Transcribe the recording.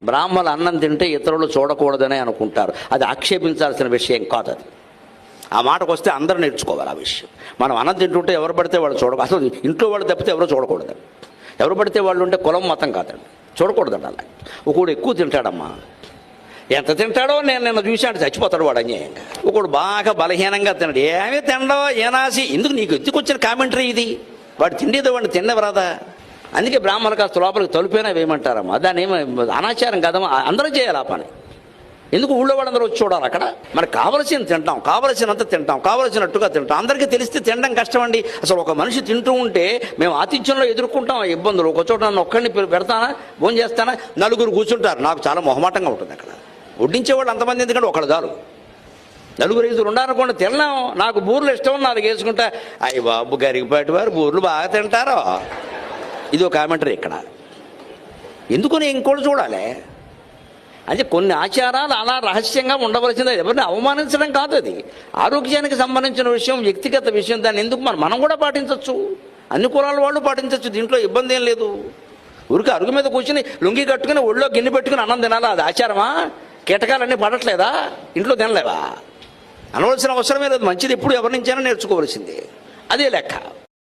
బ్రాహ్మణులు అన్నం తింటే ఇతరులు చూడకూడదనే అనుకుంటారు. అది ఆక్షేపించాల్సిన విషయం కాదు. అది ఆ మాటకు వస్తే అందరూ నేర్చుకోవాలి ఆ విషయం. మనం అన్నం తింటుంటే ఎవరు పడితే వాళ్ళు చూడకూడదు. అసలు ఇంట్లో వాళ్ళు తప్పితే ఎవరో చూడకూడదు. ఎవరు పడితే వాళ్ళు ఉంటే కులం మతం కాదండి, చూడకూడదండి. అలా ఒకడు ఎక్కువ తింటాడమ్మా, ఎంత తింటాడో నేను నిన్న చూశాడు, చచ్చిపోతాడు వాడు అన్యాయంగా. ఒకడు బాగా బలహీనంగా తినడు, ఏమీ తినడో ఏనాసి. ఎందుకు నీకు ఎత్తుకొచ్చిన కామెంటరీ ఇది? వాడు తిండేదో వాడిని తిన్నవరాదా? అందుకే బ్రాహ్మణులు కాస్త లోపలికి తలుపైనా వేయమంటారమ్మా. దాన్ని ఏమో అనాచారం కదమ్మా, అందరూ చేయాలి ఆ పని. ఎందుకు ఊళ్ళో వాళ్ళందరూ వచ్చి చూడాలి? అక్కడ మనకు కావలసిన తింటాం, కావలసినంత తింటాం, కావలసినట్టుగా తింటాం. అందరికీ తెలిస్తే తినడం కష్టం అండి. అసలు ఒక మనిషి తింటూ ఉంటే మేము ఆతిథ్యంలో ఎదుర్కొంటాం ఇబ్బందులు. ఒక చోట నన్ను ఒక్కడిని పెడతానా, భోజనం చేస్తానా, నలుగురు కూర్చుంటారు, నాకు చాలా మొహమాటంగా ఉంటుంది. అక్కడ వడ్డించేవాళ్ళు అంతమంది ఎందుకంటే ఒకళ్ళు చాలు. నలుగురు ఐదుగురు ఉండాలనుకోండి, తినలేం. నాకు బూర్లు ఇష్టం, 4 వేసుకుంటా. అయ్యి బాబు, గరిగిపాటి వారు బూర్లు బాగా తింటారో. ఇది ఒక కామెంటరీ ఇక్కడ. ఎందుకని ఇంకోటి చూడాలి? అంటే కొన్ని ఆచారాలు అలా రహస్యంగా ఉండవలసిందే, ఎవరిని అవమానించడం కాదు. అది ఆరోగ్యానికి సంబంధించిన విషయం, వ్యక్తిగత విషయం. దాన్ని ఎందుకు మనం కూడా పాటించవచ్చు, అన్ని కులాల వాళ్ళు పాటించవచ్చు. దీంట్లో ఇబ్బంది ఏం లేదు. ఊరికి అరుగు మీద కూర్చుని లుంగి కట్టుకుని ఒళ్ళో గిన్నె పెట్టుకుని అన్నం తినాలా? అది ఆచారమా? కీటకాలన్నీ పడట్లేదా? ఇంట్లో తినలేవా? అనవలసిన అవసరమే లేదు. మంచిది ఎప్పుడు ఎవరి నుంచైనా నేర్చుకోవలసిందే. అదే లెక్క.